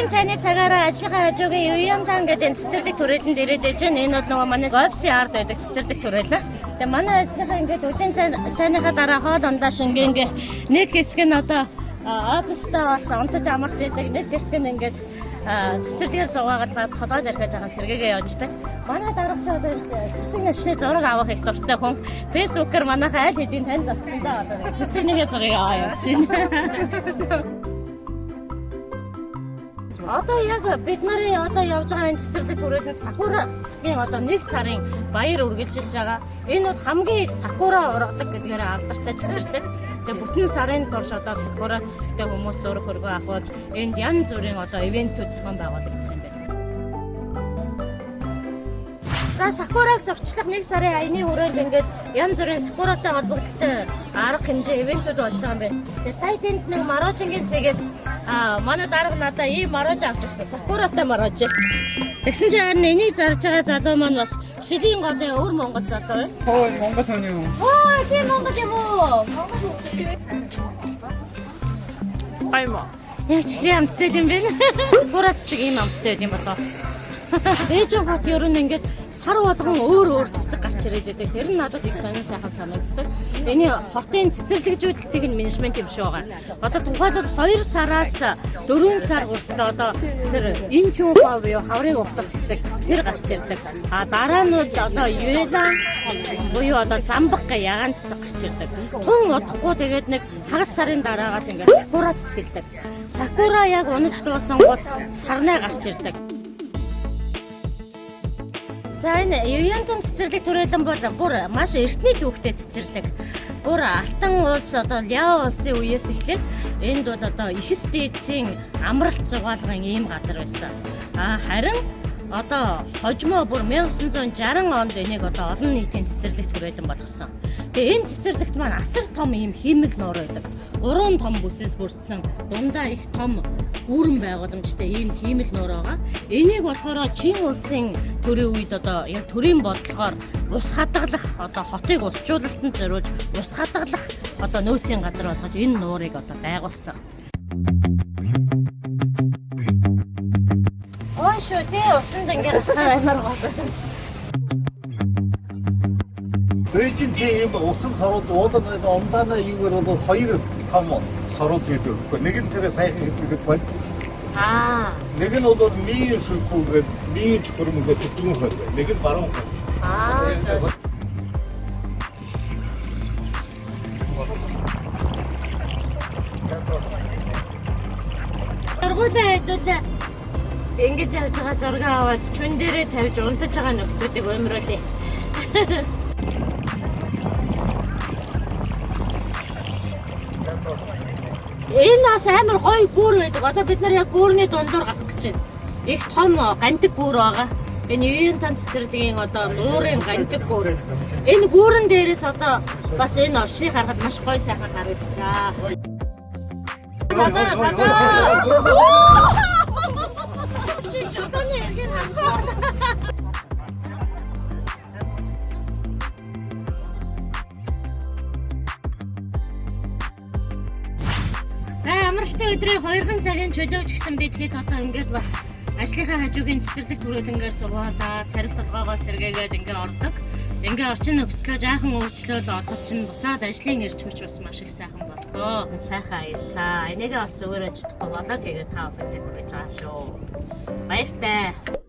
Өдрийн цайны цагаараа ажлынхаа хажуугийн Юянтан гэдэг цэцэрлэг түрээлэнд ирээд иж энэ бол нөгөө манай офисын ард байдаг цэцэрлэг түрээлээ. Тэгээ манай ажлынхаа ингээд өдрийн цайныхаа дараа хоол ундаа шингээ ингээ нэг хэсэг нь одоо офистаа бас унтаж амарч идэг, нэг хэсэг нь ингээд цэцэрлэгээр зугаагаад толгойд архиж байгаа сэргээгээ явждаг. Манай дарагч одоо цэцэг навшны зураг авах их дуртай хүн. Фэйсбүүкээр манайхаа аль хэдийн танд авчихсан одоо цэцэгнийгээ зургийг аваа явж байна. Одоо яг бид нарын одоо явж байгаа энэ цэцэрлэг түрээлэнд сакура цэцгийн одоо 1 сарын баяр үргэлжилж байгаа. Энэ бол хамгийн их сакура ургадаг гэдгээр алдартай цэцэрлэг. Тэгээ бүтэн сарын турш одоо сакура цэцэгтэй хүмүүс зураг хөргөө авахулж энд янз бүрийн одоо ивентүүд зохион байгуулагдах юм байна. За сакураг сурчлах 1 сарын аяны хүрээнд ингээд янз бүрийн сакуратай холбогдолтой арга хэмжээ ивентүүд болж байгаа юм байна. Тэгээ сая тэнд нэг марожингийн цэгээс манай дарга надаа ийм марож авч өгсөн. Сакуратай марож. Тэгсэн чинь харин энийг зарж байгаа залуу маань бас шилийн голын өвөр Монгол залуу байна. Ой, Монгол хүн юм. Оо, чи Монгол юм уу? Баймаа. Яг чихрийн амттай юм байна. Сакура цэцэг ийм амттай юм болоо. Ээжийн хот ер нь ингээд сар болгон өөр цэцэг гарч ирээд байдаг. Тэр нь надад их сонир сайхан санагддаг. Эний хотын цэцэрлэгжүүлэлтийг нь менежмент юм шиг байгаа. Одоо тухайлбал 2 сараас 4 сар хүртэл одоо тэр энэ чүү хав юу хаврыг ухтах цэцэг тэр гарч ирдэг. Дараа нь бол одоо юэлан буюу одоо замбаг ягаан цэцэг гарч ирдэг. Тун удахгүй тэгээд нэг хагас сарын дараагаас ингээд сакура цэцгэлдэг. Сакура яг унаж дуусан гол сарнаа гарч ирдэг. За энэ Юянтан цэцэрлэг түрээлэн бол бүр маш эртний төвхтэй цэцэрлэг. Бүр Алтан улс одоо Ляо улсын үеэс эхлээд энд бол одоо ихэс дээдсийн амралт зугаалгын ийм газар байсан. Харин одоо хожимо бүр 1960 онд энийг одоо олон нийтийн цэцэрлэг түрээлэн болгосон. Тэгээ энэ цэцэрлэгт маань асар том ийм хиймэл нуур байдаг. 3 том бүсээс бүрдсэн дундаа их том үүрэн байгууламжтай ийм хиймэл нуур байгаа. Энийг болохоор Чин улсын төрийн үед одоо яг төрийн бодлогоор ус хадгалах одоо хотыг усжуулалтанд зориулж ус хадгалах одоо нөөцийн газар болгож энэ нуурыг одоо байгуулсан. Ой шүү дээ усанд ингээд амар гол. Бээжин чи ийм усан сарууд уулын умдаана юугаар бол 2 том сарууд гэдэг. Нэг нь тэр сайхан гэдэг байна. Нэг нь бол мийн сүлхүүгээд мийн чухрамгээд төтгөн хойд. Нэг нь баруун хойд. Аргуулаа хэдүүлээ. Ингэж явж байгаа зураг аваад чүн дээрээ тавьж унтаж байгаа нөхдүүдийг өмрөөлье. Энэ бас амар гоё гүүр байдаг. Одоо бид нар яг гүүрний дундуур гарах гэж байна. Их том гантик гүүр байгаа. Энэ Юянтан цэцэрлэгийн одоо нуурын гантик гүүр. Энэ гүүрэн дээрээс одоо бас энэ оршийг харахад маш гоё сайхан харагддаг. Чи жогоны эргэн хасаа. За амралтын өдрийн 2 цагийн чөлөөж гисэн би тэгэхэд одоо ингээд бас ажлынхаа хажуугийн цэцэрлэг түрээлэнгээр зугаалаад тарих толгоогоо сэргээгээд ингээд ордог. Ингээд орчин нөхцлөө жаахан өөрчлөөл одоо чинь буцаад ажлын ирж хүч бас маш их сайхан боллоо. Сайхан аяллаа. Энийгээ бас зүгээр ажихгүй болоо гэгээд та бүхэнд хүргэж байгаа шүү. Баяртай.